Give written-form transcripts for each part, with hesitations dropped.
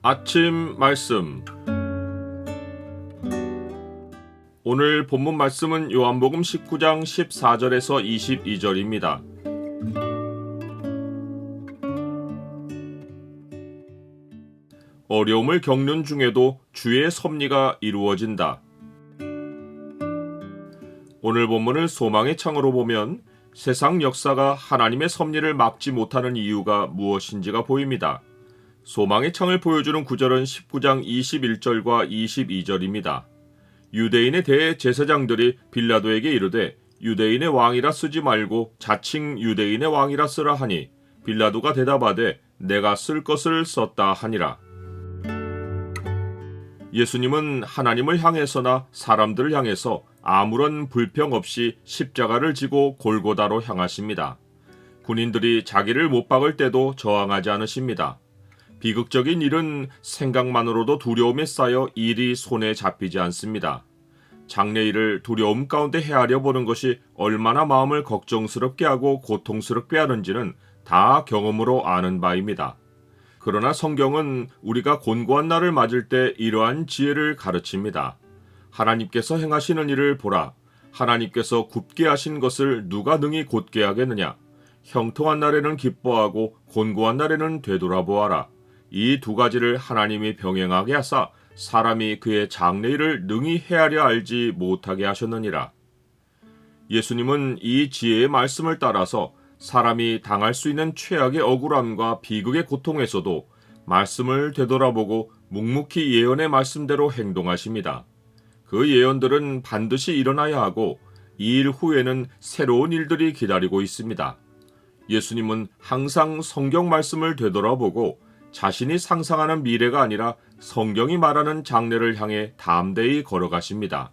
아침 말씀. 오늘 본문 말씀은 요한복음 19장 14절에서 22절입니다. 어려움을 겪는 중에도 주의 섭리가 이루어진다. 오늘 본문을 소망의 창으로 보면 세상 역사가 하나님의 섭리를 막지 못하는 이유가 무엇인지가 보입니다. 소망의 창을 보여주는 구절은 19장 21절과 22절입니다. 유대인의 대제사장들이 빌라도에게 이르되 유대인의 왕이라 쓰지 말고 자칭 유대인의 왕이라 쓰라 하니 빌라도가 대답하되 내가 쓸 것을 썼다 하니라. 예수님은 하나님을 향해서나 사람들을 향해서 아무런 불평 없이 십자가를 지고 골고다로 향하십니다. 군인들이 자기를 못 박을 때도 저항하지 않으십니다. 비극적인 일은 생각만으로도 두려움에 쌓여 일이 손에 잡히지 않습니다. 장래일을 두려움 가운데 헤아려 보는 것이 얼마나 마음을 걱정스럽게 하고 고통스럽게 하는지는 다 경험으로 아는 바입니다. 그러나 성경은 우리가 곤고한 날을 맞을 때 이러한 지혜를 가르칩니다. 하나님께서 행하시는 일을 보라. 하나님께서 굽게 하신 것을 누가 능히 곧게 하겠느냐. 형통한 날에는 기뻐하고 곤고한 날에는 되돌아보아라. 이 두 가지를 하나님이 병행하게 하사 사람이 그의 장래일을 능히 헤아려 알지 못하게 하셨느니라. 예수님은 이 지혜의 말씀을 따라서 사람이 당할 수 있는 최악의 억울함과 비극의 고통에서도 말씀을 되돌아보고 묵묵히 예언의 말씀대로 행동하십니다. 그 예언들은 반드시 일어나야 하고 이 일 후에는 새로운 일들이 기다리고 있습니다. 예수님은 항상 성경 말씀을 되돌아보고 자신이 상상하는 미래가 아니라 성경이 말하는 장래를 향해 담대히 걸어가십니다.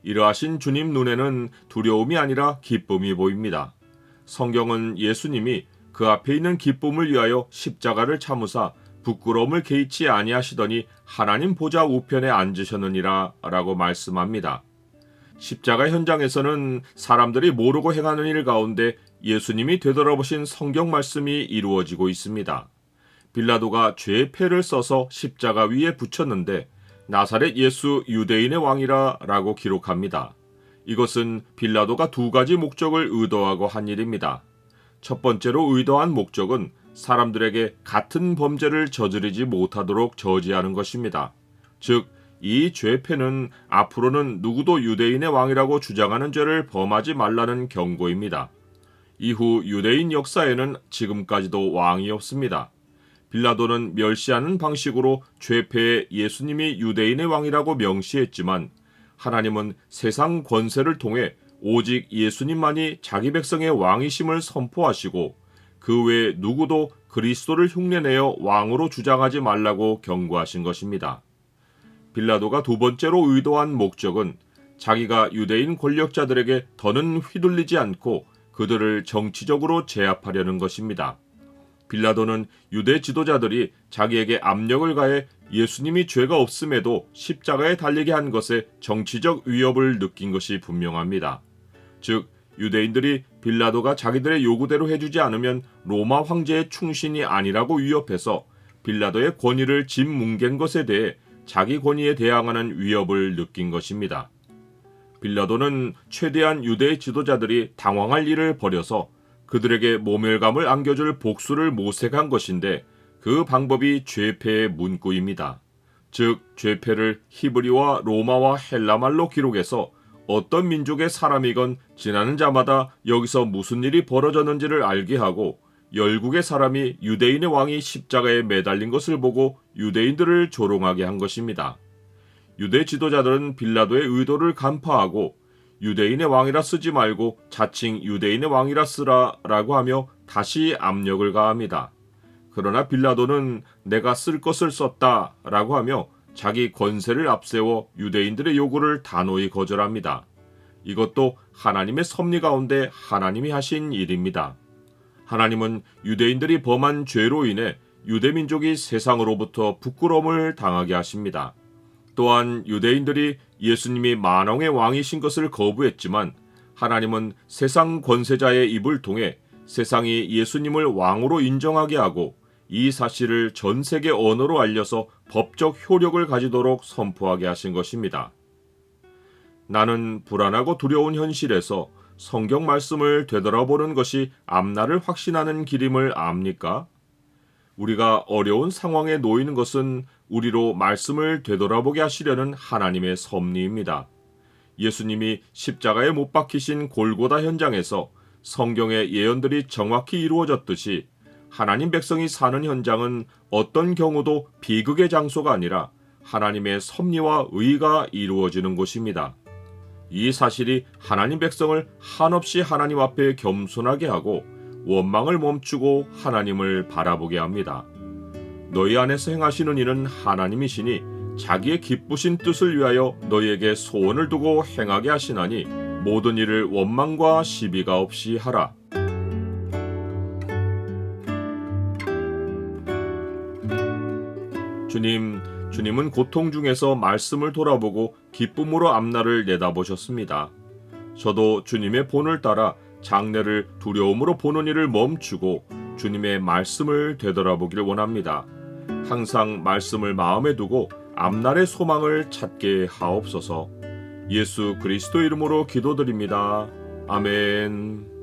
이러하신 주님 눈에는 두려움이 아니라 기쁨이 보입니다. 성경은 예수님이 그 앞에 있는 기쁨을 위하여 십자가를 참으사 부끄러움을 개의치 아니하시더니 하나님 보좌 우편에 앉으셨느니라 라고 말씀합니다. 십자가 현장에서는 사람들이 모르고 행하는 일 가운데 예수님이 되돌아보신 성경 말씀이 이루어지고 있습니다. 빌라도가 죄의 패를 써서 십자가 위에 붙였는데 나사렛 예수 유대인의 왕이라 라고 기록합니다. 이것은 빌라도가 두 가지 목적을 의도하고 한 일입니다. 첫 번째로 의도한 목적은 사람들에게 같은 범죄를 저지르지 못하도록 저지하는 것입니다. 즉, 이 죄패는 앞으로는 누구도 유대인의 왕이라고 주장하는 죄를 범하지 말라는 경고입니다. 이후 유대인 역사에는 지금까지도 왕이 없습니다. 빌라도는 멸시하는 방식으로 죄패에 예수님이 유대인의 왕이라고 명시했지만 하나님은 세상 권세를 통해 오직 예수님만이 자기 백성의 왕이심을 선포하시고 그 외에 누구도 그리스도를 흉내내어 왕으로 주장하지 말라고 경고하신 것입니다. 빌라도가 두 번째로 의도한 목적은 자기가 유대인 권력자들에게 더는 휘둘리지 않고 그들을 정치적으로 제압하려는 것입니다. 빌라도는 유대 지도자들이 자기에게 압력을 가해 예수님이 죄가 없음에도 십자가에 달리게 한 것에 정치적 위협을 느낀 것이 분명합니다. 즉, 유대인들이 빌라도가 자기들의 요구대로 해주지 않으면 로마 황제의 충신이 아니라고 위협해서 빌라도의 권위를 짓뭉갠 것에 대해 자기 권위에 대항하는 위협을 느낀 것입니다. 빌라도는 최대한 유대 지도자들이 당황할 일을 벌여서 그들에게 모멸감을 안겨줄 복수를 모색한 것인데 그 방법이 죄패의 문구입니다. 즉, 죄패를 히브리와 로마와 헬라말로 기록해서 어떤 민족의 사람이건 지나는 자마다 여기서 무슨 일이 벌어졌는지를 알게 하고 열국의 사람이 유대인의 왕이 십자가에 매달린 것을 보고 유대인들을 조롱하게 한 것입니다. 유대 지도자들은 빌라도의 의도를 간파하고 유대인의 왕이라 쓰지 말고 자칭 유대인의 왕이라 쓰라 라고 하며 다시 압력을 가합니다. 그러나 빌라도는 내가 쓸 것을 썼다 라고 하며 자기 권세를 앞세워 유대인들의 요구를 단호히 거절합니다. 이것도 하나님의 섭리 가운데 하나님이 하신 일입니다. 하나님은 유대인들이 범한 죄로 인해 유대민족이 세상으로부터 부끄러움을 당하게 하십니다. 또한 유대인들이 예수님이 만왕의 왕이신 것을 거부했지만 하나님은 세상 권세자의 입을 통해 세상이 예수님을 왕으로 인정하게 하고 이 사실을 전 세계 언어로 알려서 법적 효력을 가지도록 선포하게 하신 것입니다. 나는 불안하고 두려운 현실에서 성경 말씀을 되돌아보는 것이 앞날을 확신하는 길임을 압니까? 우리가 어려운 상황에 놓이는 것은 우리로 말씀을 되돌아보게 하시려는 하나님의 섭리입니다. 예수님이 십자가에 못 박히신 골고다 현장에서 성경의 예언들이 정확히 이루어졌듯이 하나님 백성이 사는 현장은 어떤 경우도 비극의 장소가 아니라 하나님의 섭리와 의가 이루어지는 곳입니다. 이 사실이 하나님 백성을 한없이 하나님 앞에 겸손하게 하고 원망을 멈추고 하나님을 바라보게 합니다. 너희 안에서 행하시는 이는 하나님이시니 자기의 기쁘신 뜻을 위하여 너희에게 소원을 두고 행하게 하시나니 모든 일을 원망과 시비가 없이 하라. 주님은 고통 중에서 말씀을 돌아보고 기쁨으로 앞날을 내다보셨습니다. 저도 주님의 본을 따라 장래를 두려움으로 보는 일을 멈추고 주님의 말씀을 되돌아보기를 원합니다. 항상 말씀을 마음에 두고 앞날의 소망을 찾게 하옵소서. 예수 그리스도 이름으로 기도드립니다. 아멘.